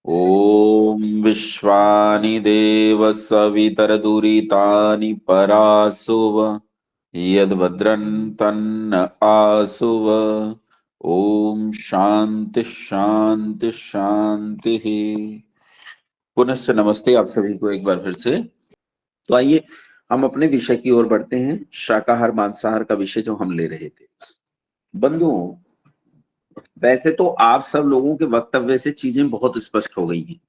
ॐ विश्वानि देव सवितरदुरितानि परासुव यद्भद्रं तन्न आसुव। ओम शांति शांति शांति। पुनश्च नमस्ते आप सभी को एक बार फिर से। तो आइए हम अपने विषय की ओर बढ़ते हैं। शाकाहार मांसाहार का विषय जो हम ले रहे थे। बंधुओं, वैसे तो आप सब लोगों के वक्तव्य से चीजें बहुत स्पष्ट हो गई हैं,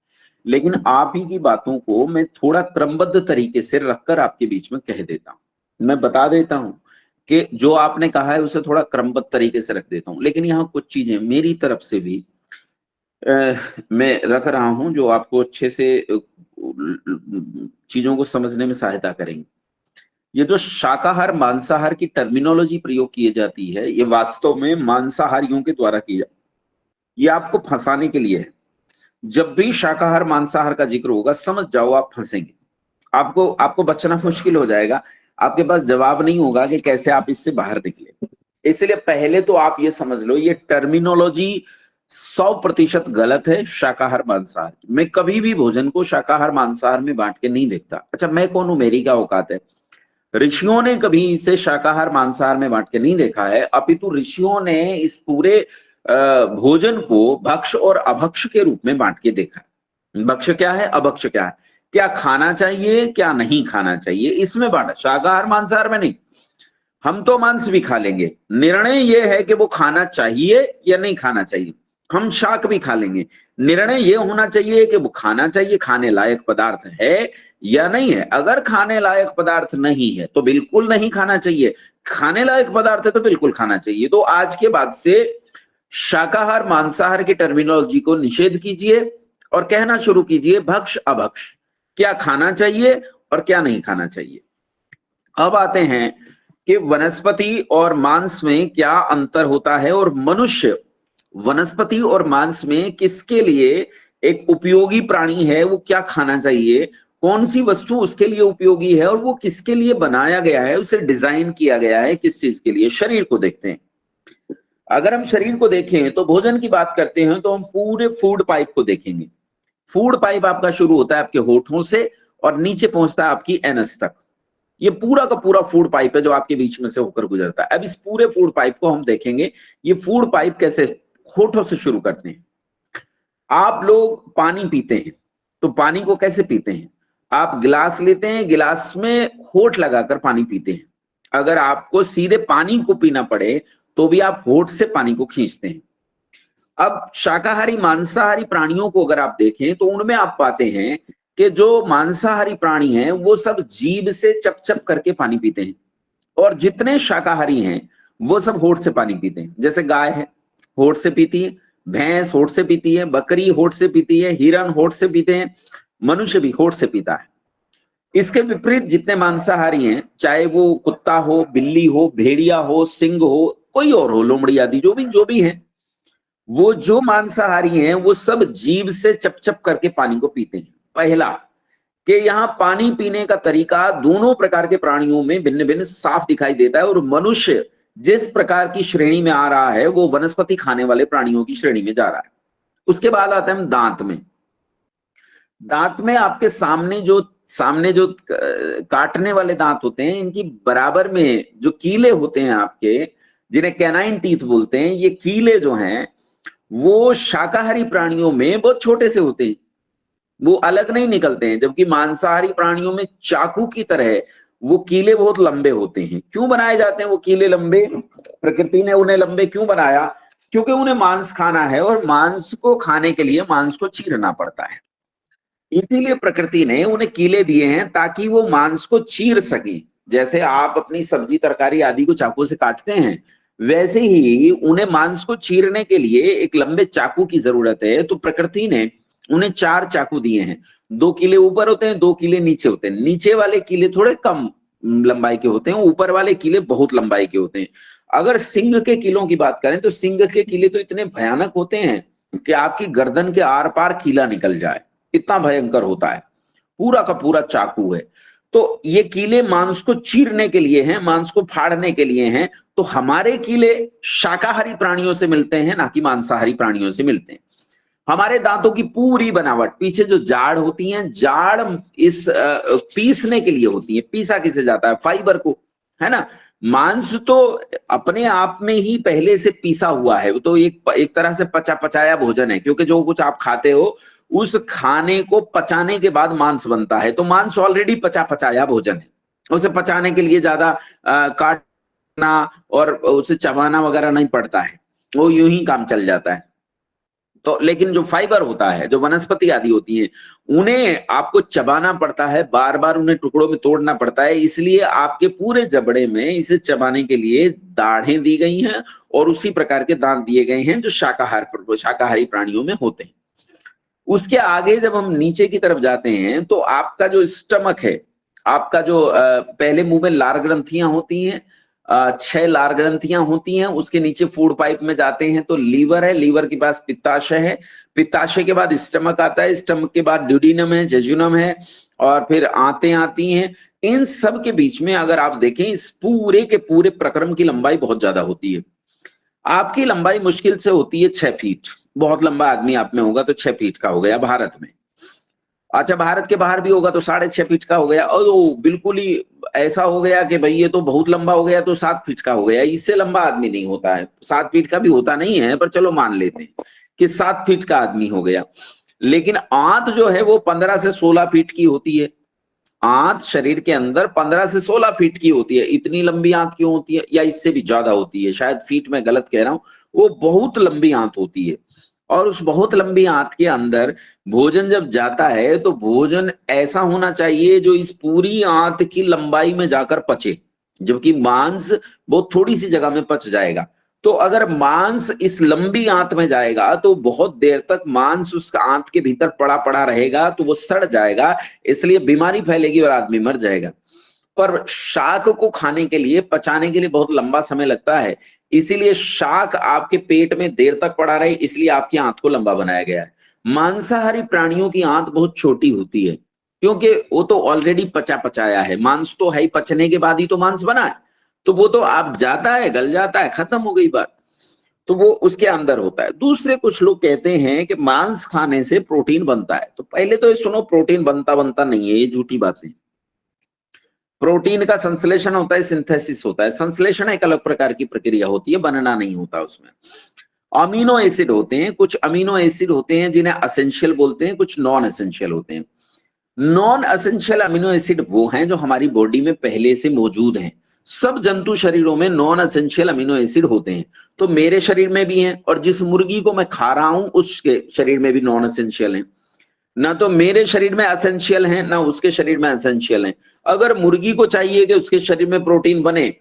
लेकिन आप ही की बातों को मैं थोड़ा क्रमबद्ध तरीके से रखकर आपके बीच में कह देता हूं। मैं बता देता हूं कि जो आपने कहा है उसे थोड़ा क्रमबद्ध तरीके से रख देता हूं, लेकिन यहाँ कुछ चीजें मेरी तरफ से भी मैं रख रहा हूं जो आपको अच्छे से चीजों को समझने में सहायता करेंगे। ये जो शाकाहार मांसाहार की टर्मिनोलॉजी प्रयोग की जाती है, ये वास्तव में मांसाहारियों के द्वारा की जाती है। ये आपको फंसाने के लिए है। जब भी शाकाहार मांसाहार का जिक्र होगा समझ जाओ आप फंसेंगे, आपको बचना मुश्किल हो जाएगा। आपके पास जवाब नहीं होगा कि कैसे आप इससे बाहर निकले। इसलिए पहले तो आप ये समझ लो, ये टर्मिनोलॉजी 100% गलत है। शाकाहार मांसाहार मैं कभी भी भोजन को शाकाहार मांसाहार में बांट के नहीं देखता। अच्छा, मैं कौन हूं, मेरी क्या औकात है? ऋषियों ने कभी इसे शाकाहार मांसाहार में बांट के नहीं देखा है, अपितु ऋषियों ने इस पूरे भोजन को भक्ष और अभक्ष के रूप में बांट के देखा है। भक्ष क्या है, अभक्ष क्या है, क्या खाना चाहिए क्या नहीं खाना चाहिए, इसमें बांटा। शाकाहार मांसाहार में नहीं। हम तो मांस भी खा लेंगे, निर्णय यह है कि वो खाना चाहिए या नहीं खाना चाहिए। हम शाक भी खा लेंगे, निर्णय यह होना चाहिए कि वो खाना चाहिए, खाने लायक पदार्थ है या नहीं है। अगर खाने लायक पदार्थ नहीं है तो बिल्कुल नहीं खाना चाहिए, खाने लायक पदार्थ है तो बिल्कुल खाना चाहिए। तो आज के बाद से शाकाहार मांसाहार की टर्मिनोलॉजी को निषेध कीजिए और कहना शुरू कीजिए भक्ष अभक्ष, क्या खाना चाहिए और क्या नहीं खाना चाहिए। अब आते हैं कि वनस्पति और मांस में क्या अंतर होता है और मनुष्य वनस्पति और मांस में किसके लिए एक उपयोगी प्राणी है, वो क्या खाना चाहिए, कौन सी वस्तु उसके लिए उपयोगी है और वो किसके लिए बनाया गया है, उसे डिजाइन किया गया है किस चीज के लिए। शरीर को देखते हैं। अगर हम शरीर को देखें तो भोजन की बात करते हैं तो हम पूरे फूड पाइप को देखेंगे। फूड पाइप आपका शुरू होता है आपके होठों से और नीचे पहुंचता है आपकी एनस तक। ये पूरा का पूरा फूड पाइप है जो आपके बीच में से होकर गुजरता है। अब इस पूरे फूड पाइप को हम देखेंगे। ये फूड पाइप कैसे होठों से शुरू करते हैं। आप लोग पानी पीते हैं तो पानी को कैसे पीते हैं? आप गिलास लेते हैं, गिलास में होठ लगाकर पानी पीते हैं। अगर आपको सीधे पानी को पीना पड़े तो भी आप होठ से पानी को खींचते हैं। अब शाकाहारी मांसाहारी प्राणियों को अगर आप देखें तो उनमें आप पाते हैं कि जो मांसाहारी प्राणी हैं वो सब जीभ से चप चप करके पानी पीते हैं, और जितने शाकाहारी हैं वो सब होठ से पानी पीते हैं। जैसे गाय है, होठ से पीती है, भैंस होठ से पीती है, बकरी होठ से पीती है, हिरन होठ से पीते हैं, मनुष्य भी होठ से पीता है। इसके विपरीत जितने मांसाहारी हैं, चाहे वो कुत्ता हो, बिल्ली हो, भेड़िया हो, सिंह हो, कोई और हो, लोमड़ी आदि जो भी है, वो जो मांसाहारी हैं वो सब जीभ से चप चप करके पानी को पीते हैं। पहला कि यहाँ पानी पीने का तरीका दोनों प्रकार के प्राणियों में भिन्न भिन्न साफ दिखाई देता है, और मनुष्य जिस प्रकार की श्रेणी में आ रहा है वो वनस्पति खाने वाले प्राणियों की श्रेणी में जा रहा है। उसके बाद आते हैं दांत में। दांत में आपके सामने जो काटने वाले दांत होते हैं, इनकी बराबर में जो कीले होते हैं आपके, जिन्हें कैनाइन टीथ बोलते हैं, ये कीले जो हैं वो शाकाहारी प्राणियों में बहुत छोटे से होते हैं, वो अलग नहीं निकलते हैं। जबकि मांसाहारी प्राणियों में चाकू की तरह वो कीले बहुत लंबे होते हैं। क्यों बनाए जाते हैं वो कीले लंबे? प्रकृति ने उन्हें लंबे क्यों बनाया? क्योंकि उन्हें मांस खाना है और मांस को खाने के लिए मांस को चीरना पड़ता है। इसीलिए प्रकृति ने उन्हें कीले दिए हैं ताकि वो मांस को चीर सके। जैसे आप अपनी सब्जी तरकारी आदि को चाकू से काटते हैं, वैसे ही उन्हें मांस को चीरने के लिए एक लंबे चाकू की जरूरत है। तो प्रकृति ने उन्हें 4 चाकू दिए हैं। 2 कीले ऊपर होते हैं, 2 कीले नीचे होते हैं। नीचे वाले कीले थोड़े कम लंबाई के होते हैं, ऊपर वाले कीले बहुत लंबाई के होते हैं। अगर सिंह के कीलों की बात करें तो सिंह के कीले तो इतने भयानक होते हैं कि आपकी गर्दन के आर पार कीला निकल जाए, इतना भयंकर होता है। पूरा का पूरा चाकू है। तो ये कीले मांस को चीरने के लिए हैं, मांस को फाड़ने के लिए हैं। तो हमारे कीले शाकाहारी प्राणियों से मिलते हैं, ना कि मांसाहारी प्राणियों से मिलते हैं। हमारे दांतों की पूरी बनावट, पीछे जो जाड़ होती है, जाड़ इस पीसने के लिए होती है। पीसा किसे जाता है? फाइबर को, है ना। मांस तो अपने आप में ही पहले से पीसा हुआ है, वो तो एक तरह से पचा पचाया भोजन है, क्योंकि जो कुछ आप खाते हो उस खाने को पचाने के बाद मांस बनता है। तो मांस ऑलरेडी पचा पचाया भोजन है, उसे पचाने के लिए ज्यादा काटना और उसे चबाना वगैरह नहीं पड़ता है, वो यूं ही काम चल जाता है। तो लेकिन जो फाइबर होता है, जो वनस्पति आदि होती है, उन्हें आपको चबाना पड़ता है, बार बार उन्हें टुकड़ों में तोड़ना पड़ता है। इसलिए आपके पूरे जबड़े में इसे चबाने के लिए दाढ़ें दी गई हैं और उसी प्रकार के दांत दिए गए हैं जो शाकाहारी प्राणियों में होते हैं। उसके आगे जब हम नीचे की तरफ जाते हैं तो आपका जो स्टमक है, आपका जो पहले मुंह में लार ग्रंथियां होती हैं, 6 लार ग्रंथियां होती हैं, उसके नीचे फूड पाइप में जाते हैं तो लीवर है, लीवर के पास पित्ताशय है, पित्ताशय के बाद स्टमक आता है, स्टमक के बाद ड्यूडिनम है, जेजुनम है, और फिर आंतें आती हैं। इन सब के बीच में अगर आप देखें, इस पूरे के पूरे प्रक्रम की लंबाई बहुत ज्यादा होती है। आपकी लंबाई मुश्किल से होती है 6 फीट। बहुत लंबा आदमी आप में होगा तो 6 फीट का हो गया भारत में। अच्छा, भारत के बाहर भी होगा तो 6.5 फीट का हो गया, और वो बिल्कुल ही ऐसा हो गया कि भाई ये तो बहुत लंबा हो गया तो 7 फीट का हो गया। इससे लंबा आदमी नहीं होता है, 7 फीट का भी होता नहीं है, पर चलो मान लेते हैं कि 7 फीट का आदमी हो गया। लेकिन आंत जो है वो 15 से 16 फीट की होती है। आंत शरीर के अंदर 15 से 16 फीट की होती है। इतनी लंबी आंत क्यों होती है? या इससे भी ज्यादा होती है, शायद फीट में गलत कह रहा हूं। वो बहुत लंबी आंत होती है, और उस बहुत लंबी आंत के अंदर भोजन जब जाता है तो भोजन ऐसा होना चाहिए जो इस पूरी आंत की लंबाई में जाकर पचे, जबकि मांस बहुत थोड़ी सी जगह में पच जाएगा। तो अगर मांस इस लंबी आंत में जाएगा तो बहुत देर तक मांस उस आंत के भीतर पड़ा पड़ा रहेगा, तो वो सड़ जाएगा, इसलिए बीमारी फैलेगी और आदमी मर जाएगा। पर शाक को खाने के लिए, पचाने के लिए बहुत लंबा समय लगता है, इसीलिए शाक आपके पेट में देर तक पड़ा रहे, इसलिए आपकी आंत को लंबा बनाया गया है। मांसाहारी प्राणियों की आंत बहुत छोटी होती है, क्योंकि वो तो ऑलरेडी पचा पचाया है। मांस तो है ही, पचने के बाद ही तो मांस बना है, तो वो तो आप जाता है, गल जाता है, खत्म हो गई बात। तो वो उसके अंदर होता है। दूसरे कुछ लोग कहते हैं कि मांस खाने से प्रोटीन बनता है। तो पहले तो ये सुनो, प्रोटीन बनता बनता नहीं है, ये झूठी बातें। प्रोटीन का संश्लेषण होता है, सिंथेसिस होता है। संश्लेषण एक अलग प्रकार की प्रक्रिया होती है, बनना नहीं होता उसमें। अमीनो एसिड होते हैं, कुछ अमीनो एसिड होते हैं जिन्हें असेंशियल बोलते हैं, कुछ नॉन एसेंशियल होते हैं। नॉन एसेंशियल अमीनो एसिड वो हैं जो हमारी बॉडी में पहले से मौजूद हैं। सब जंतु शरीरों में नॉन एसेंशियल अमीनो एसिड होते हैं, तो मेरे शरीर में भी हैं, और जिस मुर्गी को मैं खा रहा हूं उसके शरीर में भी नॉन एसेंशियल है। ना तो मेरे शरीर में एसेंशियल है, ना उसके शरीर में एसेंशियल है। अगर मुर्गी को चाहिए कि उसके शरीर में प्रोटीन बने,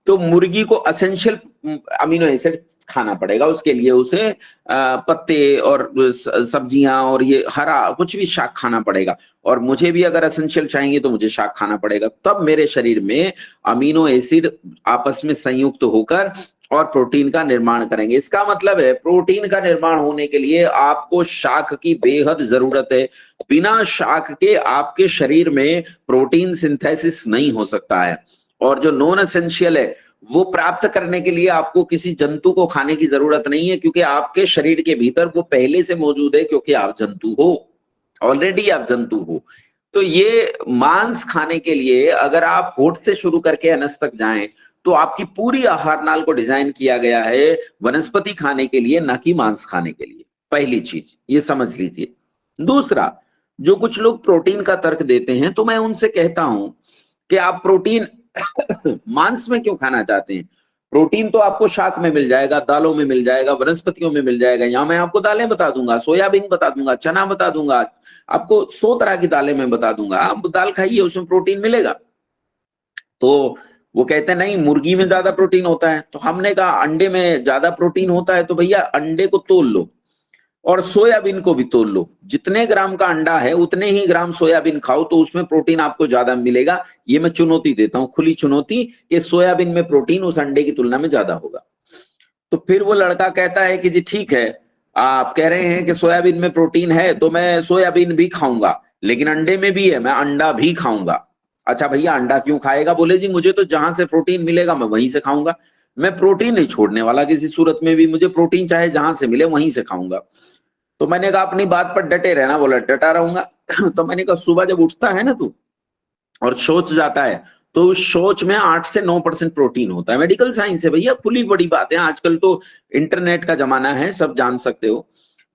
तो मुर्गी को एसेंशियल अमीनो एसिड खाना पड़ेगा। उसके लिए उसे पत्ते और सब्जियां और ये हरा कुछ भी शाक खाना पड़ेगा। और मुझे भी अगर एसेंशियल चाहिए तो मुझे शाक खाना पड़ेगा, तब मेरे शरीर में अमीनो एसिड आपस में संयुक्त होकर और प्रोटीन का निर्माण करेंगे। इसका मतलब है प्रोटीन का निर्माण होने के लिए आपको शाक की बेहद जरूरत है। बिना शाक के आपके शरीर में प्रोटीन सिंथेसिस नहीं हो सकता है। और जो नॉन एसेंशियल है वो प्राप्त करने के लिए आपको किसी जंतु को खाने की जरूरत नहीं है, क्योंकि आपके शरीर के भीतर वो पहले से मौजूद है, क्योंकि आप जंतु हो, ऑलरेडी आप जंतु हो। तो ये मांस खाने के लिए अगर आप होठ से शुरू करके अनस तक जाएं, तो आपकी पूरी आहार नाल को डिजाइन किया गया है वनस्पति खाने के लिए, ना कि मांस खाने के लिए। पहली चीज ये समझ लीजिए। दूसरा, जो कुछ लोग प्रोटीन का तर्क देते हैं, तो मैं उनसे कहता हूं कि आप प्रोटीन मांस में क्यों खाना चाहते हैं? प्रोटीन तो आपको शाक में मिल जाएगा, दालों में मिल जाएगा, वनस्पतियों में मिल जाएगा। यहां मैं आपको दालें बता दूंगा, सोयाबीन बता दूंगा, चना बता दूंगा, आपको 100 तरह की दालें मैं बता दूंगा। आप दाल खाइए, उसमें प्रोटीन मिलेगा। तो वो कहते हैं नहीं, मुर्गी में ज्यादा प्रोटीन होता है। तो हमने कहा अंडे में ज्यादा प्रोटीन होता है, तो भैया अंडे को तोल लो और सोयाबीन को भी तोल लो। जितने ग्राम का अंडा है उतने ही ग्राम सोयाबीन खाओ, तो उसमें प्रोटीन आपको ज्यादा मिलेगा। ये मैं चुनौती देता हूं, खुली चुनौती, कि सोयाबीन में प्रोटीन उस अंडे की तुलना में ज्यादा होगा। तो फिर वो लड़का कहता है कि जी ठीक है, आप कह रहे हैं कि सोयाबीन में प्रोटीन है तो मैं सोयाबीन भी खाऊंगा, लेकिन अंडे में भी है, मैं अंडा भी खाऊंगा। अच्छा भैया, अंडा क्यों खाएगा? बोले जी मुझे तो जहां से प्रोटीन मिलेगा मैं वहीं से खाऊंगा, मैं प्रोटीन नहीं छोड़ने वाला किसी सूरत में भी, मुझे प्रोटीन चाहे जहां से मिले वहीं से खाऊंगा। तो मैंने कहा अपनी बात पर डटे रहना, बोला डटा रहूंगा। तो मैंने कहा सुबह जब उठता है ना तू और शौच जाता है, तो उस शौच में 8 से 9% प्रोटीन होता है। मेडिकल साइंस है भैया, खुली बड़ी बात है, आजकल तो इंटरनेट का जमाना है, सब जान सकते हो।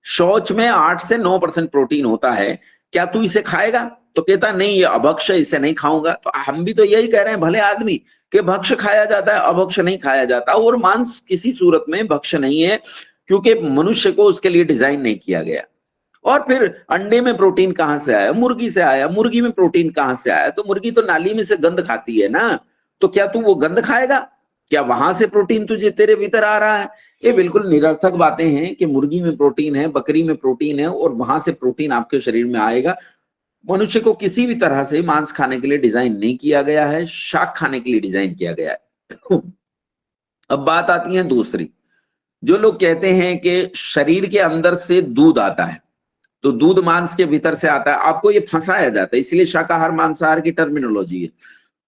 शौच में 8 से 9% प्रोटीन होता है, क्या तू इसे खाएगा? तो कहता नहीं ये अभक्ष्य, इसे नहीं खाऊंगा। तो हम भी तो यही कह रहे हैं भले आदमी, कि भक्ष्य खाया जाता है, अभक्ष्य नहीं खाया जाता। और मांस किसी सूरत में भक्ष्य नहीं है, क्योंकि मनुष्य को उसके लिए डिजाइन नहीं किया गया। और फिर अंडे में प्रोटीन कहां से आया? मुर्गी से आया। मुर्गी में प्रोटीन कहां से आया? तो मुर्गी तो नाली में से गंद खाती है ना, तो क्या तू वो गंद खाएगा? क्या वहां से प्रोटीन तुझे तेरे भीतर आ रहा है? ये बिल्कुल निरर्थक बातें हैं कि मुर्गी में प्रोटीन है, बकरी में प्रोटीन है, और वहां से प्रोटीन आपके शरीर में आएगा। मनुष्य को किसी भी तरह से मांस खाने के लिए डिजाइन नहीं किया गया है, शाक खाने के लिए डिजाइन किया गया है। अब बात आती है दूसरी, जो लोग कहते हैं कि शरीर के अंदर से दूध आता है, तो दूध मांस के भीतर से आता है, आपको ये फंसाया जाता है, इसलिए शाकाहार मांसाहार की टर्मिनोलॉजी है।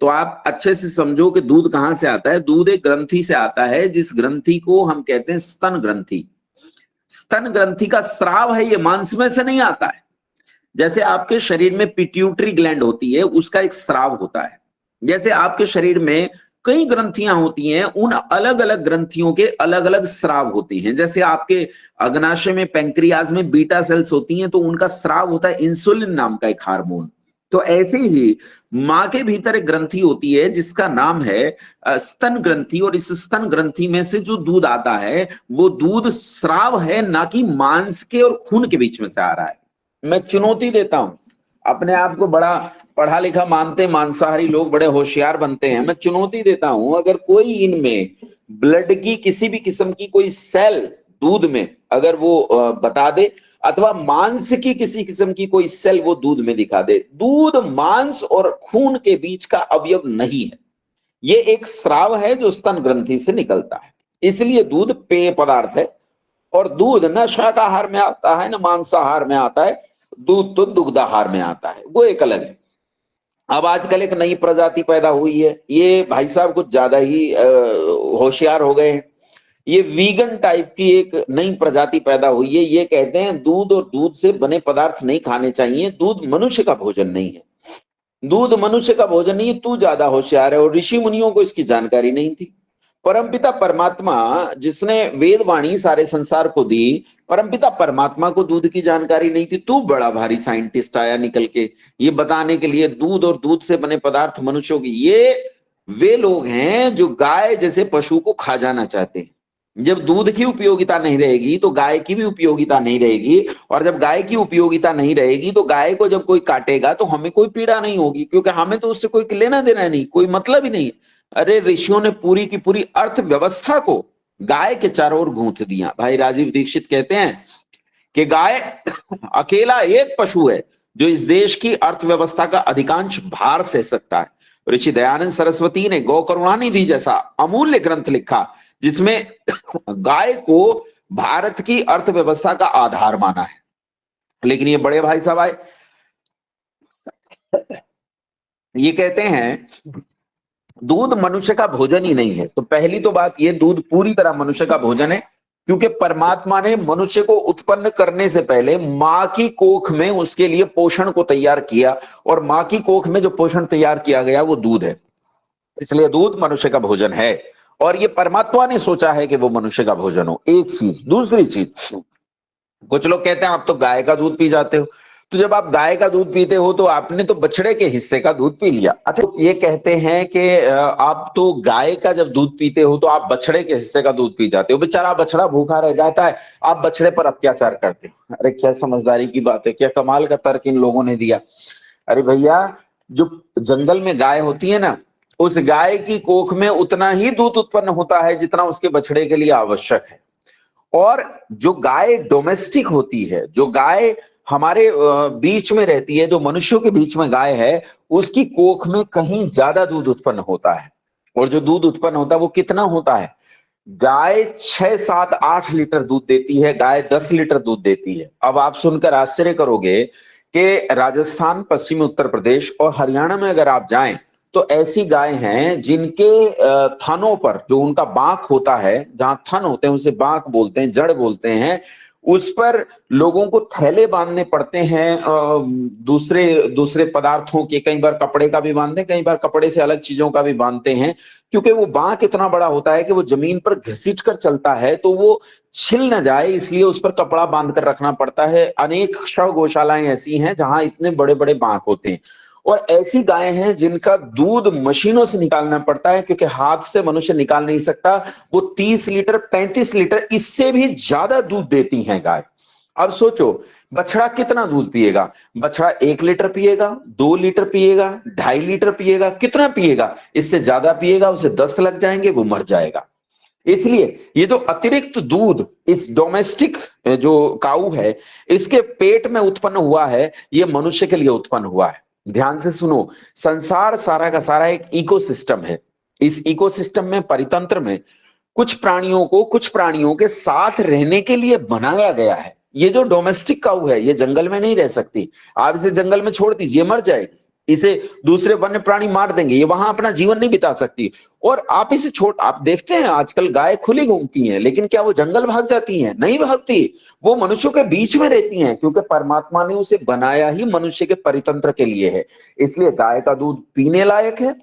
तो आप अच्छे से समझो कि दूध कहां से आता है। दूध एक ग्रंथि से आता है, जिस ग्रंथि को हम कहते हैं स्तन ग्रंथि। स्तन ग्रंथि का स्राव है, ये मांस में से नहीं आता है। जैसे आपके शरीर में पिट्यूटरी ग्लैंड होती है, उसका एक स्राव होता है। जैसे आपके शरीर में कई ग्रंथियां होती हैं, उन अलग अलग ग्रंथियों के अलग अलग स्राव होते हैं। जैसे आपके अग्नाशय में, पैंक्रियाज में बीटा सेल्स होती हैं, तो उनका स्राव होता है इंसुलिन नाम का एक हार्मोन। तो ऐसे ही मां के भीतर एक ग्रंथि होती है जिसका नाम है स्तन ग्रंथि, और इस स्तन ग्रंथि में से जो दूध आता है वो दूध स्राव है, ना कि मांस के और खून के बीच में से आ रहा है। मैं चुनौती देता हूं, अपने आप को बड़ा पढ़ा लिखा मानते मांसाहारी लोग बड़े होशियार बनते हैं, मैं चुनौती देता हूं, अगर कोई इनमें ब्लड की किसी भी किस्म की कोई सेल दूध में अगर वो बता दे, अथवा मांस की किसी किस्म की कोई सेल वो दूध में दिखा दे, दूध मांस और खून के बीच का अवयव नहीं है, ये एक स्राव है जो स्तन ग्रंथि से निकलता है। इसलिए दूध पेय पदार्थ है। और दूध न शाकाहार में आता है न मांसाहार में आता है, दूध तो दुग्धाहार में आता है, वो एक अलग है। अब आजकल एक नई प्रजाति पैदा हुई है, ये भाई साहब कुछ ज्यादा ही होशियार हो गए हैं। ये वीगन टाइप की एक नई प्रजाति पैदा हुई है। ये कहते हैं दूध और दूध से बने पदार्थ नहीं खाने चाहिए, दूध मनुष्य का भोजन नहीं है, दूध मनुष्य का भोजन नहीं है, तू ज्यादा होशियार है। और ऋषि मुनियों को इसकी जानकारी नहीं थी। परमपिता परमात्मा जिसने वेद वाणी सारे संसार को दी, परमपिता परमात्मा को दूध की जानकारी नहीं थी। तू बड़ा भारी साइंटिस्ट आया निकल के ये बताने के लिए दूध और दूध से बने पदार्थ मनुष्यों की। ये वे लोग हैं जो गाय जैसे पशु को खा जाना चाहते हैं। जब दूध की उपयोगिता नहीं रहेगी तो गाय की भी उपयोगिता नहीं रहेगी, और जब गाय की उपयोगिता नहीं रहेगी तो गाय को जब कोई काटेगा तो हमें कोई पीड़ा नहीं होगी, क्योंकि हमें तो उससे कोई लेना देना नहीं, कोई मतलब ही नहीं। अरे ऋषियों ने पूरी की पूरी अर्थव्यवस्था को गाय के चारों ओर गूंथ दिया। भाई राजीव दीक्षित कहते हैं कि गाय अकेला एक पशु है जो इस देश की अर्थव्यवस्था का अधिकांश भार सह सकता है। ऋषि दयानंद सरस्वती ने गौ करुणानिधि जैसा अमूल्य ग्रंथ लिखा जिसमें गाय को भारत की अर्थव्यवस्था का आधार माना है। लेकिन ये बड़े भाई साहब आए, ये कहते हैं दूध मनुष्य का भोजन ही नहीं है। तो पहली तो बात ये, दूध पूरी तरह मनुष्य का भोजन है, क्योंकि परमात्मा ने मनुष्य को उत्पन्न करने से पहले मां की कोख में उसके लिए पोषण को तैयार किया, और मां की कोख में जो पोषण तैयार किया गया वो दूध है। इसलिए दूध मनुष्य का भोजन है, और ये परमात्मा ने सोचा है कि वो मनुष्य का भोजन हो। एक चीज। दूसरी चीज, कुछ लोग कहते हैं आप तो गाय का दूध पी जाते हो, तो जब आप गाय का दूध पीते हो तो आपने तो बछड़े के हिस्से का दूध पी लिया। अच्छा, ये कहते हैं कि आप तो गाय का जब दूध पीते हो तो आप बछड़े के हिस्से का दूध पी जाते हो, बेचारा बछड़ा भूखा रह जाता है, आप बछड़े पर अत्याचार करते हो। अरे क्या समझदारी की बात है, क्या कमाल का तर्क इन लोगों ने दिया। अरे भैया, जो जंगल में गाय होती है ना, उस गाय की कोख में उतना ही दूध उत्पन्न होता है जितना उसके बछड़े के लिए आवश्यक है। और जो गाय डोमेस्टिक होती है, जो गाय हमारे बीच में रहती है, जो मनुष्यों के बीच में गाय है, उसकी कोख में कहीं ज्यादा दूध उत्पन्न होता है। और जो दूध उत्पन्न होता है वो कितना होता है? गाय 6, 7, 8 लीटर दूध देती है, गाय 10 लीटर दूध देती है। अब आप सुनकर आश्चर्य करोगे कि राजस्थान, पश्चिमी उत्तर प्रदेश और हरियाणा में अगर आप जाएं तो ऐसी गाय हैं जिनके थनों पर जो उनका बांक होता है, जहां थन होते हैं उसे बांक बोलते हैं, जड़ बोलते हैं, उस पर लोगों को थैले बांधने पड़ते हैं, दूसरे दूसरे पदार्थों के, कई बार कपड़े का भी बांधते हैं, कई बार कपड़े से अलग चीजों का भी बांधते हैं, क्योंकि वो बांक इतना बड़ा होता है कि वो जमीन पर घसीट कर चलता है, तो वो छिल न जाए, इसलिए उस पर कपड़ा बांध कर रखना पड़ता है। अनेक शव गौशालाएं ऐसी हैं जहां इतने बड़े बड़े बांक होते हैं। और ऐसी गायें हैं जिनका दूध मशीनों से निकालना पड़ता है, क्योंकि हाथ से मनुष्य निकाल नहीं सकता। वो 30 लीटर 35 लीटर इससे भी ज्यादा दूध देती हैं गाय। अब सोचो बछड़ा कितना दूध पिएगा? बछड़ा 1 लीटर पिएगा, 2 लीटर पिएगा, 2.5 लीटर पिएगा, कितना पिएगा? इससे ज्यादा पिएगा उसे दस्त लग जाएंगे, वो मर जाएगा। इसलिए ये जो अतिरिक्त दूध इस डोमेस्टिक जो काऊ है इसके पेट में उत्पन्न हुआ है, ये मनुष्य के लिए उत्पन्न हुआ है। ध्यान से सुनो, संसार सारा का सारा एक इकोसिस्टम है। इस इकोसिस्टम में, परितंत्र में, कुछ प्राणियों के साथ रहने के लिए बनाया गया है। ये जो डोमेस्टिक काऊ है ये जंगल में नहीं रह सकती। आप इसे जंगल में छोड़ दीजिए, मर जाएगी। इसे दूसरे वन्य प्राणी मार देंगे, ये वहां अपना जीवन नहीं बिता सकती। और आप इसे आप देखते हैं आजकल गाय खुली घूमती हैं, लेकिन क्या वो जंगल भाग जाती हैं? नहीं भागती, वो मनुष्यों के बीच में रहती हैं, क्योंकि परमात्मा ने उसे बनाया ही मनुष्य के परितंत्र के लिए है। इसलिए गाय का दूध पीने लायक है,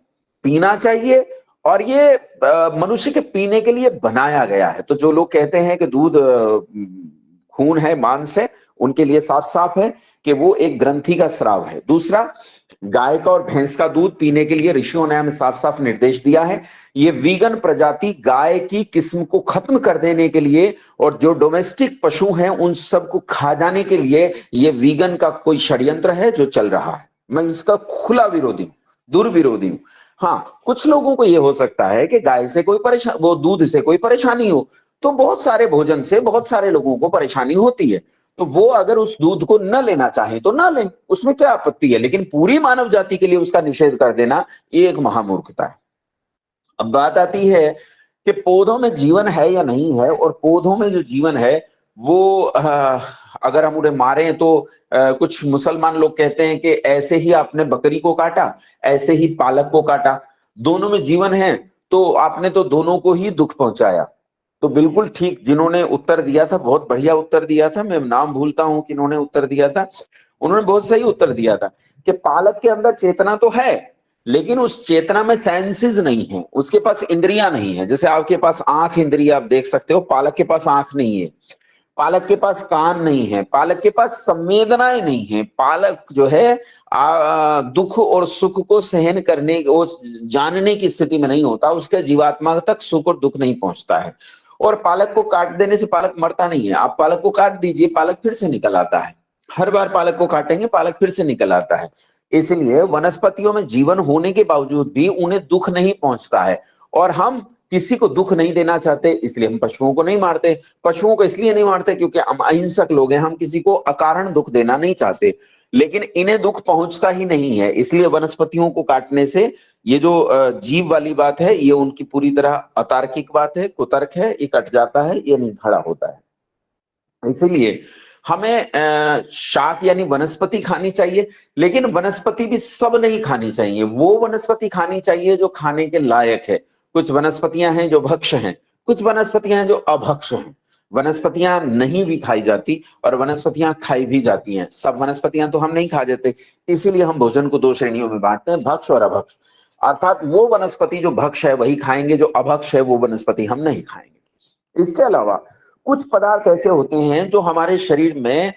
पीना चाहिए, और ये मनुष्य के पीने के लिए बनाया गया है। तो जो लोग कहते हैं कि दूध खून है, मांस है, उनके लिए साफ साफ है कि वो एक ग्रंथि का स्राव है। दूसरा, गाय का और भैंस का दूध पीने के लिए ऋषियों ने हमें साफ साफ निर्देश दिया है। ये वीगन प्रजाति गाय की किस्म को खत्म कर देने के लिए और जो डोमेस्टिक पशु हैं उन सबको खा जाने के लिए ये वीगन का कोई षड्यंत्र है जो चल रहा है। मैं इसका खुला विरोधी हूं, दुर्विरोधी हूं। हाँ, कुछ लोगों को यह हो सकता है कि गाय से कोई वो दूध से कोई परेशानी हो, तो बहुत सारे भोजन से बहुत सारे लोगों को परेशानी होती है, तो वो अगर उस दूध को न लेना चाहे तो ना लें, उसमें क्या आपत्ति है। लेकिन पूरी मानव जाति के लिए उसका निषेध कर देना ये एक महामूर्खता है। अब बात आती है कि पौधों में जीवन है या नहीं है, और पौधों में जो जीवन है वो अगर हम उन्हें मारें तो कुछ मुसलमान लोग कहते हैं कि ऐसे ही आपने बकरी को काटा, ऐसे ही पालक को काटा, दोनों में जीवन है, तो आपने तो दोनों को ही दुख पहुंचाया। तो बिल्कुल ठीक, जिन्होंने उत्तर दिया था बहुत बढ़िया उत्तर दिया था, मैं नाम भूलता हूं कि इन्होंने उत्तर दिया था, उन्होंने बहुत सही उत्तर दिया था कि पालक के अंदर चेतना तो है, लेकिन उस चेतना में सेंसेस नहीं है, उसके पास इंद्रियां नहीं है। जैसे आपके पास आंख इंद्रिय आप देख सकते हो, पालक के पास आंख नहीं है, पालक के पास कान नहीं है, पालक के पास संवेदनाएं नहीं है। पालक जो है दुख और सुख को सहन करने और जानने की स्थिति में नहीं होता, उसके जीवात्मा तक सुख और दुख नहीं पहुंचता है। और पालक को काट देने से पालक मरता नहीं है। आप पालक को काट दीजिए, पालक फिर से निकल आता है। हर बार पालक को काटेंगे पालक फिर से निकल आता है। इसलिए वनस्पतियों में जीवन होने के बावजूद भी उन्हें दुख नहीं पहुंचता है, और हम किसी को दुख नहीं देना चाहते, इसलिए हम पशुओं को नहीं मारते। पशुओं को इसलिए नहीं मारते क्योंकि हम अहिंसक लोग हैं, हम किसी को अकारण दुख देना नहीं चाहते, लेकिन इन्हें दुख पहुंचता ही नहीं है। इसलिए वनस्पतियों को काटने से ये जो जीव वाली बात है ये उनकी पूरी तरह अतार्किक बात है, कुतर्क है, ये कट जाता है, ये नहीं खड़ा होता है। इसीलिए हमें शाक यानी वनस्पति खानी चाहिए, लेकिन वनस्पति भी सब नहीं खानी चाहिए। वो वनस्पति खानी चाहिए जो खाने के लायक है। कुछ वनस्पतियां हैं जो भक्ष्य हैं, कुछ वनस्पतियां हैं जो अभक्ष्य हैं। वनस्पतियां नहीं भी खाई जाती और वनस्पतियां खाई भी जाती हैं। सब वनस्पतियां तो हम नहीं खा जाते, इसीलिए हम भोजन को 2 श्रेणियों में बांटते हैं, भक्ष्य और अभक्ष्य। अर्थात वो वनस्पति जो भक्ष्य है वही खाएंगे, जो अभक्ष्य है वो वनस्पति हम नहीं खाएंगे। इसके अलावा कुछ पदार्थ ऐसे होते हैं जो हमारे शरीर में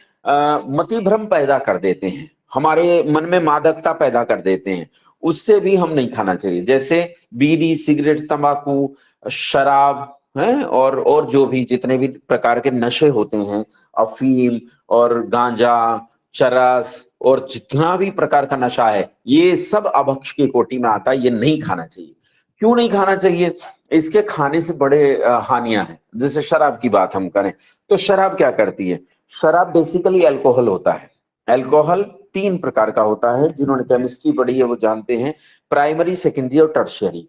मतिभ्रम पैदा कर देते हैं, हमारे मन में मादकता पैदा कर देते हैं, उससे भी हम नहीं खाना चाहिए। जैसे बीड़ी, सिगरेट, तंबाकू, शराब है, और जो भी जितने भी प्रकार के नशे होते हैं, अफीम और गांजा, चरस और जितना भी प्रकार का नशा है, ये सब अभक्ष्य की कोटि में आता है, ये नहीं खाना चाहिए। क्यों नहीं खाना चाहिए? इसके खाने से बड़े हानियां हैं। जैसे शराब की बात हम करें तो शराब क्या करती है? शराब बेसिकली अल्कोहल होता है। अल्कोहल 3 प्रकार का होता है, जिन्होंने केमिस्ट्री पढ़ी है वो जानते हैं, प्राइमरी, सेकेंडरी और टर्शियरी।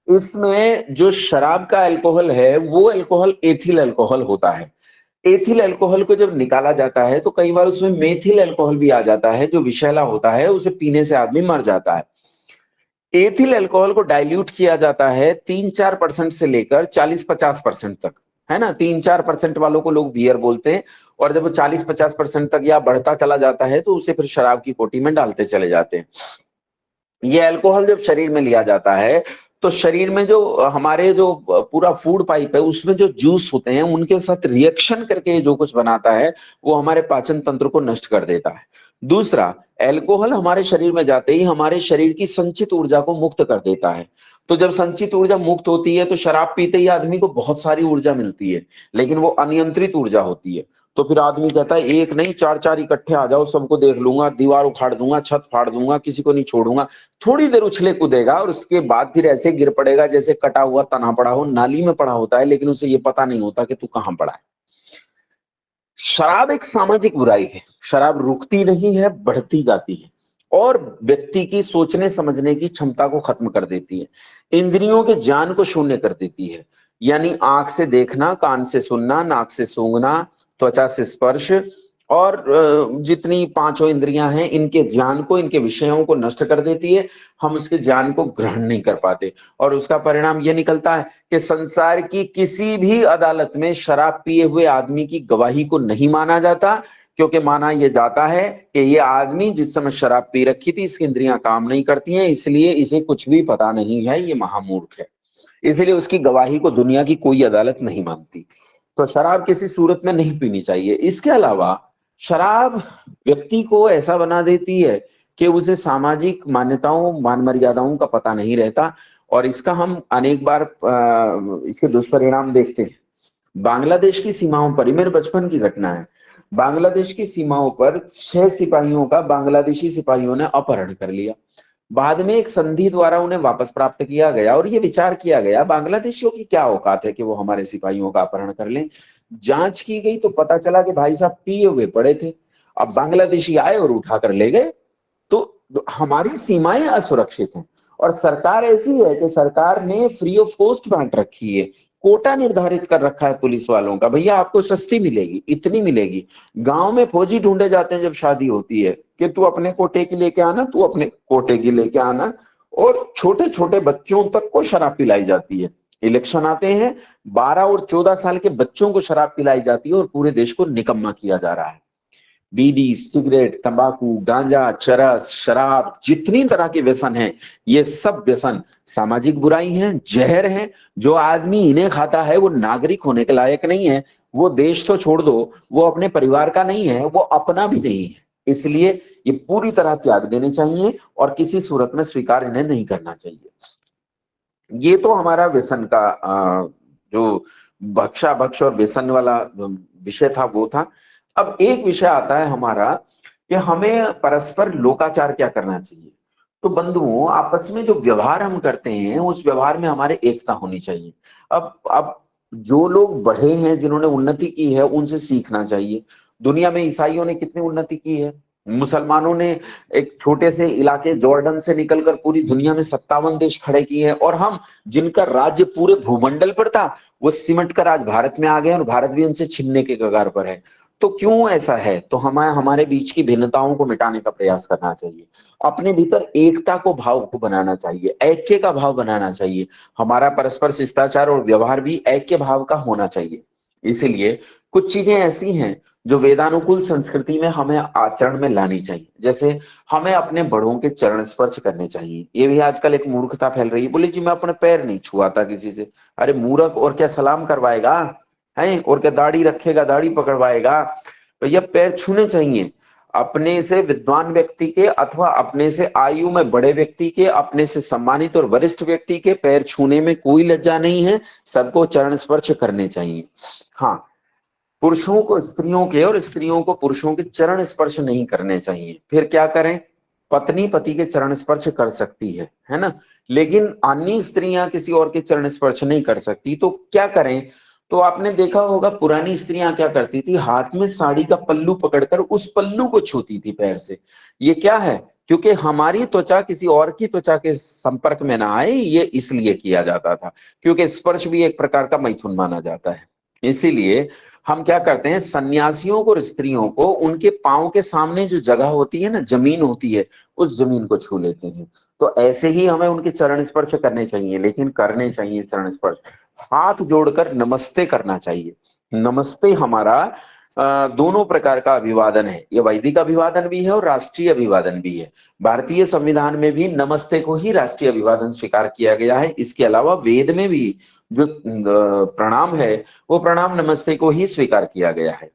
इसमें जो शराब का अल्कोहल है वो अल्कोहल एथिल अल्कोहल होता है। एथिल अल्कोहल को जब निकाला जाता है तो कई बार उसमें मेथिल अल्कोहल भी आ जाता है, जो विषैला होता है, उसे पीने से आदमी मर जाता है। एथिल अल्कोहल को डाइल्यूट किया जाता है 3-4% से लेकर 40-50% तक। है ना, 3-4% वालों को लोग बियर बोलते हैं, और जब वो 40-50% तक या बढ़ता चला जाता है तो उसे फिर शराब की कोटी में डालते चले जाते हैं। ये अल्कोहल जब शरीर में लिया जाता है तो शरीर में जो हमारे जो पूरा फूड पाइप है उसमें जो जूस होते हैं उनके साथ रिएक्शन करके जो कुछ बनाता है वो हमारे पाचन तंत्र को नष्ट कर देता है। दूसरा, अल्कोहल हमारे शरीर में जाते ही हमारे शरीर की संचित ऊर्जा को मुक्त कर देता है। तो जब संचित ऊर्जा मुक्त होती है तो शराब पीते ही आदमी को बहुत सारी ऊर्जा मिलती है, लेकिन वो अनियंत्रित ऊर्जा होती है। तो फिर आदमी कहता है एक नहीं 4-4 इकट्ठे आ जाओ, सबको देख लूंगा, दीवार उखाड़ दूंगा, छत फाड़ दूंगा, किसी को नहीं छोड़ूंगा। थोड़ी देर उछले कूदेगा और उसके बाद फिर ऐसे गिर पड़ेगा जैसे कटा हुआ तना पड़ा हो, नाली में पड़ा होता है, लेकिन उसे ये पता नहीं होता कि तू कहां पड़ा है। शराब एक सामाजिक बुराई है। शराब रुकती नहीं है, बढ़ती जाती है और व्यक्ति की सोचने समझने की क्षमता को खत्म कर देती है, इंद्रियों के ज्ञान को शून्य कर देती है। यानी आंख से देखना, कान से सुनना, नाक से सूंघना, त्वचा से स्पर्श और जितनी पांचों इंद्रियां हैं इनके ज्ञान को, इनके विषयों को नष्ट कर देती है। हम उसके ज्ञान को ग्रहण नहीं कर पाते और उसका परिणाम यह निकलता है कि संसार की किसी भी अदालत में शराब पिए हुए आदमी की गवाही को नहीं माना जाता, क्योंकि माना यह जाता है कि ये आदमी जिस समय शराब पी रखी थी इसकी इंद्रियां काम नहीं करती हैं, इसलिए इसे कुछ भी पता नहीं है, ये महामूर्ख है, इसलिए उसकी गवाही को दुनिया की कोई अदालत नहीं मानती। तो शराब किसी सूरत में नहीं पीनी चाहिए। इसके अलावा शराब व्यक्ति को ऐसा बना देती है कि उसे सामाजिक मान्यताओं, मान मर्यादाओं का पता नहीं रहता और इसका हम अनेक बार इसके दुष्परिणाम देखते हैं। बांग्लादेश की सीमाओं पर, मेरे बचपन की घटना है, बांग्लादेश की सीमाओं पर 6 सिपाहियों का बांग्लादेशी सिपाहियों ने अपहरण कर लिया। बाद में एक संधि द्वारा उन्हें वापस प्राप्त किया गया और ये विचार किया गया बांग्लादेशियों की क्या औकात है कि वो हमारे सिपाहियों का अपहरण कर लें। जांच की गई तो पता चला कि भाई साहब पिए हुए पड़े थे। अब बांग्लादेशी आए और उठा कर ले गए। तो हमारी सीमाएं असुरक्षित हैं और सरकार ऐसी है कि सरकार ने फ्री ऑफ कॉस्ट बांट रखी है, कोटा निर्धारित कर रखा है पुलिस वालों का, भैया आपको सस्ती मिलेगी, इतनी मिलेगी। गांव में फौजी ढूंढे जाते हैं जब शादी होती है कि तू अपने कोटे की लेके आना, तू अपने कोटे की लेके आना, और छोटे छोटे बच्चों तक को शराब पिलाई जाती है। इलेक्शन आते हैं, 12 और 14 साल के बच्चों को शराब पिलाई जाती है और पूरे देश को निकम्मा किया जा रहा है। बीड़ी, सिगरेट, तंबाकू, गांजा, चरस, शराब, जितनी तरह के व्यसन हैं, ये सब व्यसन सामाजिक बुराई हैं, जहर हैं। जो आदमी इन्हें खाता है वो नागरिक होने के लायक नहीं है। वो देश तो छोड़ दो, वो अपने परिवार का नहीं है, वो अपना भी नहीं है। इसलिए ये पूरी तरह त्याग देने चाहिए और किसी सूरत में स्वीकार इन्हें नहीं करना चाहिए। ये तो हमारा व्यसन का जो भक्षा भक्ष और व्यसन वाला विषय था वो था। अब एक विषय आता है हमारा कि हमें परस्पर लोकाचार क्या करना चाहिए। तो बंधुओं, आपस में जो व्यवहार हम करते हैं उस व्यवहार में हमारे एकता होनी चाहिए। अब जो लोग बढ़े हैं, जिन्होंने उन्नति की है, उनसे सीखना चाहिए। दुनिया में ईसाइयों ने कितनी उन्नति की है, मुसलमानों ने एक छोटे से इलाके जॉर्डन से निकलकर पूरी दुनिया में 57 देश खड़े किए हैं, और हम जिनका राज्य पूरे भूमंडल पर था वो सिमट कर आज भारत में आ गए और भारत भी उनसे छिनने के कगार पर है। तो क्यों ऐसा है? तो हमें हमारे बीच की भिन्नताओं को मिटाने का प्रयास करना चाहिए, अपने भीतर एकता को भाव को बनाना चाहिए, ऐक्य का भाव बनाना चाहिए। हमारा परस्पर शिष्टाचार और व्यवहार भी ऐक्य भाव का होना चाहिए। इसीलिए कुछ चीजें ऐसी हैं जो वेदानुकूल संस्कृति में हमें आचरण में लानी चाहिए। जैसे हमें अपने बड़ों के चरण स्पर्श करने चाहिए। ये भी आजकल एक मूर्खता फैल रही है, बोले जी मैं अपने पैर नहीं छुआता किसी से। अरे मूर्ख, और क्या सलाम करवाएगा है, और क्या दाढ़ी रखेगा, दाढ़ी पकड़वाएगा? भैया पैर छूने चाहिए, अपने से विद्वान व्यक्ति के अथवा अपने से आयु में बड़े व्यक्ति के, अपने से सम्मानित और वरिष्ठ व्यक्ति के पैर छूने में कोई लज्जा नहीं है। सबको चरण स्पर्श करने चाहिए। हाँ, पुरुषों को स्त्रियों के और स्त्रियों को पुरुषों के चरण स्पर्श नहीं करने चाहिए। फिर क्या करें? पत्नी पति के चरण स्पर्श कर सकती है ना, लेकिन अन्य स्त्रियां किसी और के चरण स्पर्श नहीं कर सकती। तो क्या करें? तो आपने देखा होगा पुरानी स्त्रियां क्या करती थी, हाथ में साड़ी का पल्लू पकड़कर उस पल्लू को छूती थी पैर से। ये क्या है? क्योंकि हमारी त्वचा किसी और की त्वचा के संपर्क में ना आए, ये इसलिए किया जाता था, क्योंकि स्पर्श भी एक प्रकार का मैथुन माना जाता है। इसीलिए हम क्या करते हैं, सन्यासियों को और स्त्रियों को उनके पांव के सामने जो जगह होती है ना, जमीन होती है, उस जमीन को छू लेते हैं। तो ऐसे ही हमें उनके चरण स्पर्श करने चाहिए, लेकिन करने चाहिए चरण स्पर्श। हाथ जोड़कर नमस्ते करना चाहिए। नमस्ते हमारा दोनों प्रकार का अभिवादन है, ये वैदिक अभिवादन भी है और राष्ट्रीय अभिवादन भी है। भारतीय संविधान में भी नमस्ते को ही राष्ट्रीय अभिवादन स्वीकार किया गया है। इसके अलावा वेद में भी जो प्रणाम है वो प्रणाम नमस्ते को ही स्वीकार किया गया है।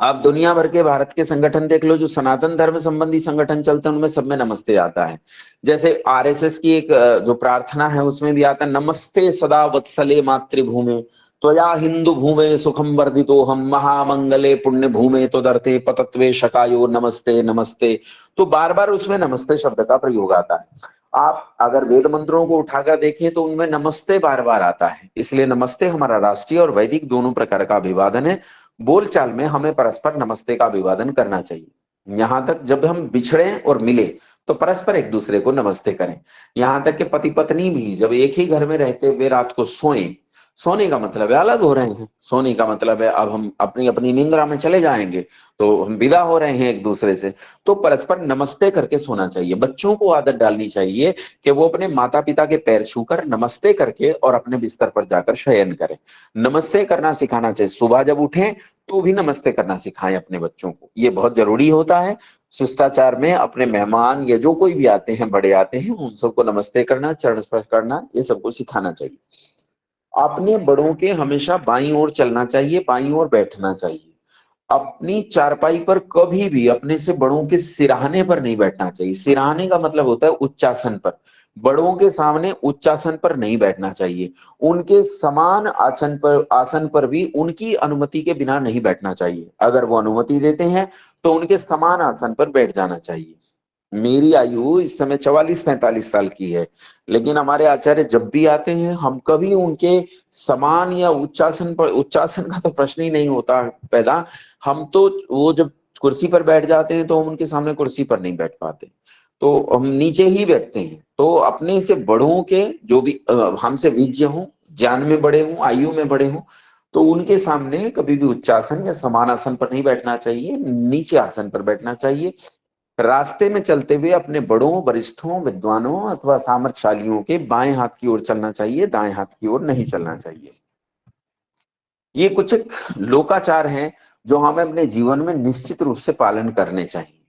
आप दुनिया भर के भारत के संगठन देख लो, जो सनातन धर्म संबंधी संगठन चलते हैं उनमें सब में नमस्ते आता है। जैसे आरएसएस की एक जो प्रार्थना है उसमें भी आता है, नमस्ते सदा वत्सले मातृभूमे त्वया हिंदू भूमे सुखम वर्धितो हम महामंगले पुण्य भूमे त्वदर्थे पतत्वे शकायो नमस्ते नमस्ते। तो बार बार उसमें नमस्ते शब्द का प्रयोग आता है। आप अगर वेद मंत्रों को उठाकर देखें तो उनमें नमस्ते बार बार आता है। इसलिए नमस्ते हमारा राष्ट्रीय और वैदिक दोनों प्रकार का अभिवादन है। बोलचाल में हमें परस्पर नमस्ते का अभिवादन करना चाहिए। यहां तक जब हम बिछड़े और मिले तो परस्पर एक दूसरे को नमस्ते करें। यहां तक कि पति पत्नी भी जब एक ही घर में रहते हुए रात को सोएं, सोने का मतलब है अलग हो रहे हैं, सोने का मतलब है अब हम अपनी अपनी निंद्रा में चले जाएंगे, तो हम विदा हो रहे हैं एक दूसरे से, तो परस्पर नमस्ते करके सोना चाहिए। बच्चों को आदत डालनी चाहिए कि वो अपने माता पिता के पैर छूकर नमस्ते करके और अपने बिस्तर पर जाकर शयन करें। नमस्ते करना सिखाना चाहिए। सुबह जब उठें तो भी नमस्ते करना सिखाएं अपने बच्चों को, ये बहुत जरूरी होता है। शिष्टाचार में अपने मेहमान या जो कोई भी आते हैं, बड़े आते हैं, उन सबको नमस्ते करना, चरण स्पर्श करना, ये सबको सिखाना चाहिए। अपने बड़ों के हमेशा बाईं ओर चलना चाहिए, बाईं ओर बैठना चाहिए। अपनी चारपाई पर कभी भी अपने से बड़ों के सिरहाने पर नहीं बैठना चाहिए। सिरहाने का मतलब होता है उच्चासन पर। बड़ों के सामने उच्चासन पर नहीं बैठना चाहिए। उनके समान आसन पर भी उनकी अनुमति के बिना नहीं बैठना चाहिए। अगर वो अनुमति देते हैं तो उनके समान आसन पर बैठ जाना चाहिए। मेरी आयु इस समय 44-45 साल की है, लेकिन हमारे आचार्य जब भी आते हैं हम कभी उनके समान या उच्चासन पर, उच्चासन का तो प्रश्न ही नहीं होता पैदा। हम तो वो जब कुर्सी पर बैठ जाते हैं तो हम उनके सामने कुर्सी पर नहीं बैठ पाते, तो हम नीचे ही बैठते हैं। तो अपने से बड़ों के जो भी हमसे विज्ञ हों, ज्ञान में बड़े हों, आयु में बड़े हों, तो उनके सामने कभी भी उच्चासन या समान आसन पर नहीं बैठना चाहिए, नीचे आसन पर बैठना चाहिए। रास्ते में चलते हुए अपने बड़ों, वरिष्ठों, विद्वानों अथवा सामर्थशालियों के बाएं हाथ की ओर चलना चाहिए, दाएं हाथ की ओर नहीं चलना चाहिए। ये कुछ एक लोकाचार हैं जो हमें अपने जीवन में निश्चित रूप से पालन करने चाहिए।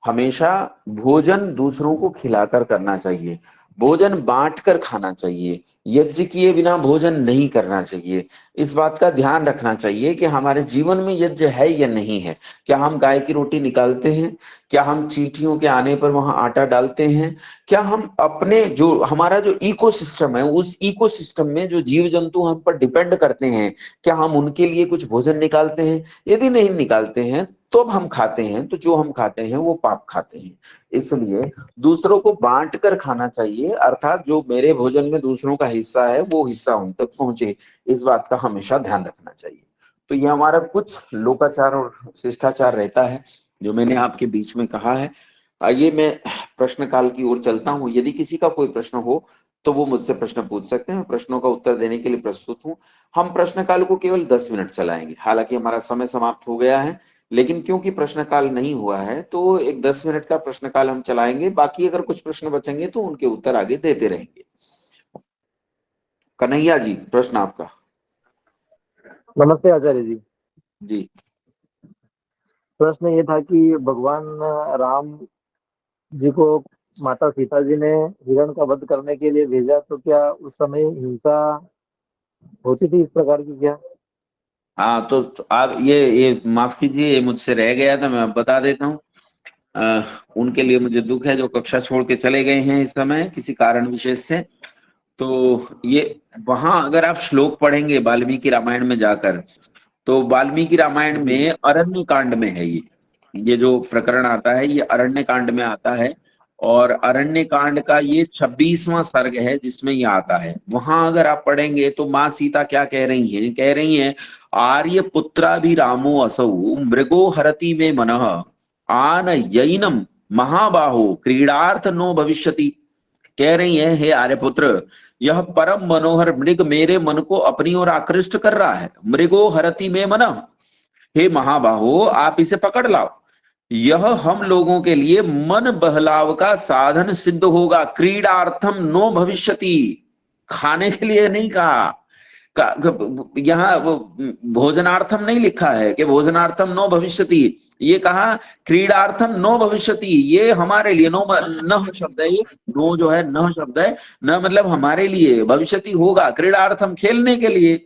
हमेशा भोजन दूसरों को खिलाकर करना चाहिए, भोजन बांटकर खाना चाहिए, यज्ञ किए बिना भोजन नहीं करना चाहिए। इस बात का ध्यान रखना चाहिए कि हमारे जीवन में यज्ञ है या नहीं है। क्या हम गाय की रोटी निकालते हैं? क्या हम चींटियों के आने पर वहां आटा डालते हैं? क्या हम अपने जो हमारा जो इकोसिस्टम है, उस इकोसिस्टम में जो जीव जंतु हम पर डिपेंड करते हैं, क्या हम उनके लिए कुछ भोजन निकालते हैं? यदि नहीं निकालते हैं तो अब हम खाते हैं, तो जो हम खाते हैं वो पाप खाते हैं। इसलिए दूसरों को बांट कर खाना चाहिए, अर्थात जो मेरे भोजन में दूसरों का हिस्सा है वो हिस्सा उन तक पहुंचे, इस बात का हमेशा ध्यान रखना चाहिए। तो ये हमारा कुछ लोकाचार और शिष्टाचार रहता है जो मैंने आपके बीच में कहा है। आइए मैं प्रश्न काल की ओर चलता हूँ। यदि किसी का कोई प्रश्न हो तो वो मुझसे प्रश्न पूछ सकते हैं, प्रश्नों का उत्तर देने के लिए प्रस्तुत हूँ। हम प्रश्न काल को केवल 10 मिनट चलाएंगे, हालांकि हमारा समय समाप्त हो गया है, लेकिन क्योंकि प्रश्न काल नहीं हुआ है तो एक 10 मिनट का प्रश्न काल हम चलाएंगे। बाकी अगर कुछ प्रश्न बचेंगे तो उनके उत्तर आगे देते रहेंगे। कन्हैया जी, प्रश्न आपका। नमस्ते आचार्य जी। जी। प्रश्न ये था कि भगवान राम जी को माता सीता जी ने हिरण का वध करने के लिए भेजा, तो क्या उस समय हिंसा होती थी इस प्रकार की क्या? हाँ, तो आप ये माफ कीजिए, ये मुझसे रह गया था, मैं अब बता देता हूँ। उनके लिए मुझे दुख है जो कक्षा छोड़ के चले गए हैं इस समय किसी कारण विशेष से। तो ये वहां अगर आप श्लोक पढ़ेंगे वाल्मीकि रामायण में जाकर, तो वाल्मीकि रामायण में अरण्य कांड में है ये जो प्रकरण आता है ये अरण्य कांड में आता है। और अरण्य कांड का ये 26वां सर्ग है जिसमें ये आता है। वहां अगर आप पढ़ेंगे तो माँ सीता क्या कह रही हैं, आर्य पुत्राभिरामो असौ मृगो हरति में मनः आन यैनम महाबाहो क्रीडार्थ नो भविष्यति। कह रही है, हे आर्यपुत्र, यह परम मनोहर मृग मेरे मन को अपनी ओर आकृष्ट कर रहा है। मृगो हरति में मन, हे महाबाहो आप इसे पकड़ लाओ, यह हम लोगों के लिए मन बहलाव का साधन सिद्ध होगा। क्रीडार्थम नो भविष्यति, खाने के लिए नहीं कहा। यहाँ भोजनार्थम नहीं लिखा है कि भोजनार्थम नो भविष्यति, ये कहा क्रीडार्थम नो भविष्यति। ये हमारे लिए नो न शब्द है, ये नो जो है न शब्द है, न मतलब हमारे लिए, भविष्यति होगा, क्रीडार्थम खेलने के लिए।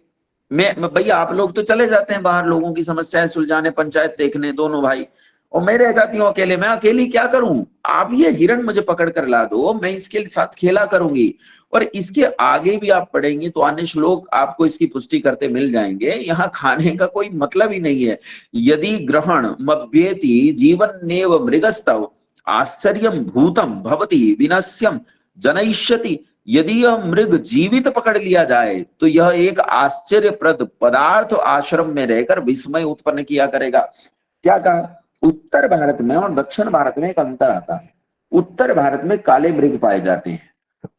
मैं भैया आप लोग तो चले जाते हैं बाहर लोगों की समस्याएं सुलझाने, पंचायत देखने, दोनों भाई, और मैं रह जाती हूँ अकेले। मैं अकेली क्या करूं? आप ये हिरण मुझे पकड़ कर ला दो, मैं इसके साथ खेला करूंगी। और इसके आगे भी आप पढ़ेंगे तो अन्य श्लोक आपको इसकी पुष्टि करते मिल जाएंगे। यहाँ खाने का कोई मतलब ही नहीं है। यदि ग्रहण मभ्येति जीवन नेव मृगस्तव आश्चर्यम भूतम भवति विनश्यम जनयिष्यति। यदि यह मृग जीवित पकड़ लिया जाए तो यह एक आश्चर्यप्रद पदार्थ आश्रम में रहकर विस्मय उत्पन्न किया करेगा। क्या कहा? उत्तर भारत में और दक्षिण भारत में एक अंतर आता है। उत्तर भारत में काले मृग पाए जाते हैं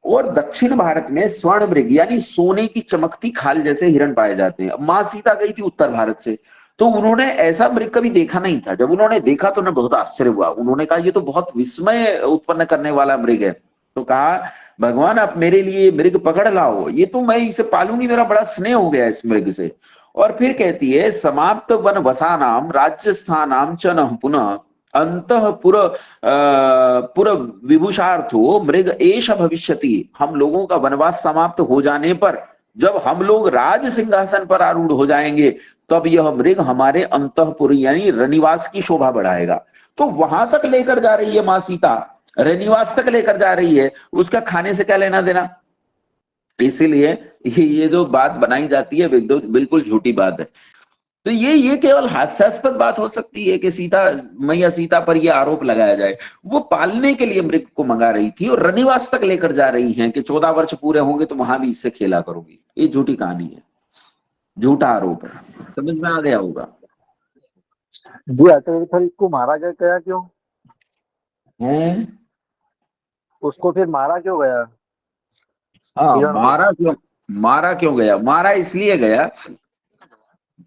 और दक्षिण भारत में स्वर्ण मृग यानी सोने की चमकती खाल जैसे हिरण पाए जाते हैं। मां सीता गई थी उत्तर भारत से, तो उन्होंने ऐसा मृग कभी देखा नहीं था। जब उन्होंने देखा तो उन्हें बहुत आश्चर्य हुआ। उन्होंने कहा ये तो बहुत विस्मय उत्पन्न करने वाला मृग है। तो कहा भगवान आप मेरे लिए मृग पकड़ लाओ, ये तो मैं इसे पालूंगी, मेरा बड़ा स्नेह हो गया इस मृग से। और फिर कहती है समाप्त वन वसानाम राज्य स्थानाम च न पुनः अंतःपुर पुर विभूषार्थो मृग एष भविष्यति। हम लोगों का वनवास समाप्त हो जाने पर जब हम लोग राज सिंहासन पर आरूढ़ हो जाएंगे तब यह मृग हमारे अंतःपुर यानी रनिवास की शोभा बढ़ाएगा। तो वहां तक लेकर जा रही है मां सीता, रनिवास तक लेकर जा रही है, उसका खाने से क्या लेना देना? इसीलिए ये जो बात बनाई जाती है बिल्कुल झूठी बात है। तो ये केवल हास्यास्पद बात हो सकती है कि सीता मैया सीता पर यह आरोप लगाया जाए। वो पालने के लिए मृग को मंगा रही थी और रनिवास तक लेकर जा रही हैं कि 14 वर्ष पूरे होंगे तो वहां भी इससे खेला करोगी। ये झूठी कहानी है, झूठा आरोप है। समझ में आ गया होगा? जी आचार्य, फिर इसको मारा गया क्यों? है उसको फिर मारा क्यों गया? हाँ, हिरण को। मारा क्यों गया? मारा इसलिए गया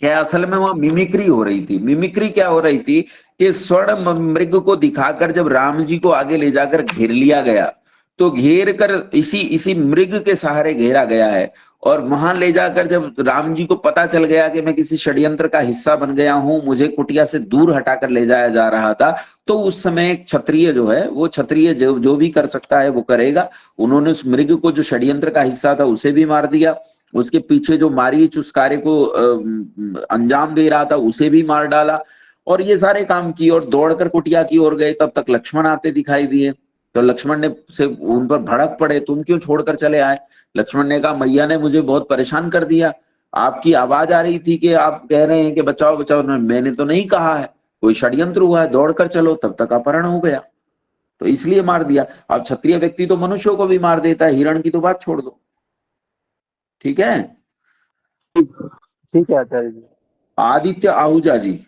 कि असल में वहां मिमिक्री हो रही थी। मिमिक्री क्या हो रही थी कि स्वर्ण मृग को दिखाकर जब राम जी को आगे ले जाकर घेर लिया गया, तो घेर कर इसी मृग के सहारे घेरा गया है। और वहां ले जाकर जब राम जी को पता चल गया कि मैं किसी षड्यंत्र का हिस्सा बन गया हूं, मुझे कुटिया से दूर हटाकर ले जाया जा रहा था, तो उस समय एक क्षत्रिय जो है, वो क्षत्रिय जो भी कर सकता है वो करेगा। उन्होंने उस मृग को जो षड्यंत्र का हिस्सा था उसे भी मार दिया, उसके पीछे जो मारीच उस कार्य को अंजाम दे रहा था उसे भी मार डाला, और ये सारे काम किए और दौड़कर कुटिया की ओर गए। तब तक लक्ष्मण आते दिखाई दिए, तो लक्ष्मण ने से उन पर भड़क पड़े, तुम क्यों छोड़कर चले आए? लक्ष्मण ने कहा मैया ने मुझे बहुत परेशान कर दिया, आपकी आवाज आ रही थी कि आप कह रहे हैं कि बचाओ बचाओ, मैंने तो नहीं कहा है, कोई षड्यंत्र हुआ है, दौड़कर चलो। तब तक अपहरण हो गया, तो इसलिए मार दिया। अब क्षत्रिय व्यक्ति तो मनुष्यों को भी मार देता है, हिरण की तो बात छोड़ दो। ठीक है? ठीक है आचार्य जी। आदित्य आहूजा जी।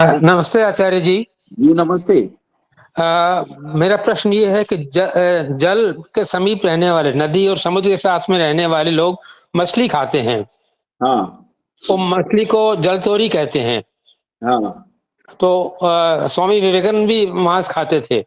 नमस्ते आचार्य जी। जी नमस्ते। मेरा प्रश्न ये है कि जल के समीप रहने वाले, नदी और समुद्र के साथ में रहने वाले लोग मछली खाते हैं। हाँ तो मछली को जलचोरी कहते हैं। हाँ तो स्वामी विवेकानंद भी मांस खाते थे।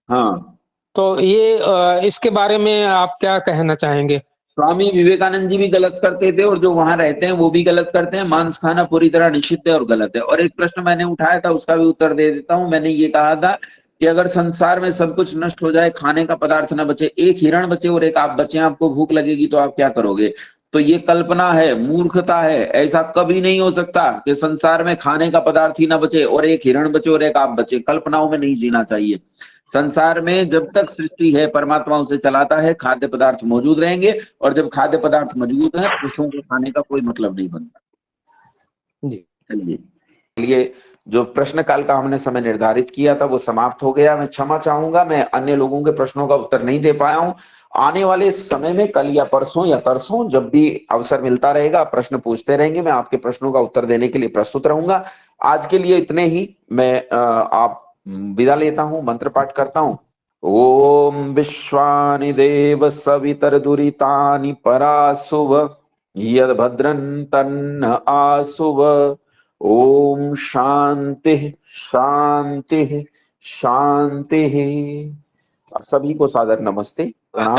हाँ। तो ये इसके बारे में आप क्या कहना चाहेंगे? स्वामी विवेकानंद जी भी गलत करते थे और जो वहां रहते हैं वो भी गलत करते हैं। मांस खाना पूरी तरह निषिद्ध है और गलत है। और एक प्रश्न मैंने उठाया था, उसका भी उत्तर दे देता हूं। मैंने ये कहा था कि अगर संसार में सब कुछ नष्ट हो जाए, खाने का पदार्थ न बचे, एक हिरण बचे और एक आप बचे, आपको भूख लगेगी तो आप क्या करोगे? तो ये कल्पना है, मूर्खता है। ऐसा कभी नहीं हो सकता कि संसार में खाने का पदार्थ ही ना बचे और एक हिरण बचे और एक आप बचे। कल्पनाओं में नहीं जीना चाहिए। संसार में जब तक सृष्टि है परमात्मा उसे चलाता है, खाद्य पदार्थ मौजूद रहेंगे, और जब खाद्य पदार्थ मौजूद है पशुओं को खाने का कोई मतलब नहीं बनता। जी चलिए, जो प्रश्न काल का हमने समय निर्धारित किया था वो समाप्त हो गया। मैं क्षमा चाहूंगा, मैं अन्य लोगों के प्रश्नों का उत्तर नहीं दे पाया हूं। आने वाले समय में कल या परसों या तरसों जब भी अवसर मिलता रहेगा, प्रश्न पूछते रहेंगे, मैं आपके प्रश्नों का उत्तर देने के लिए प्रस्तुत रहूंगा। आज के लिए इतने ही। मैं आप विदा लेता हूं, मंत्र पाठ करता हूं। ओम विश्वानि देव सवितर दुरितानि परासुव यद भद्रं तन्न आसुव। ओम शांति शांति शांति। सभी को सादर नमस्ते, प्रणाम।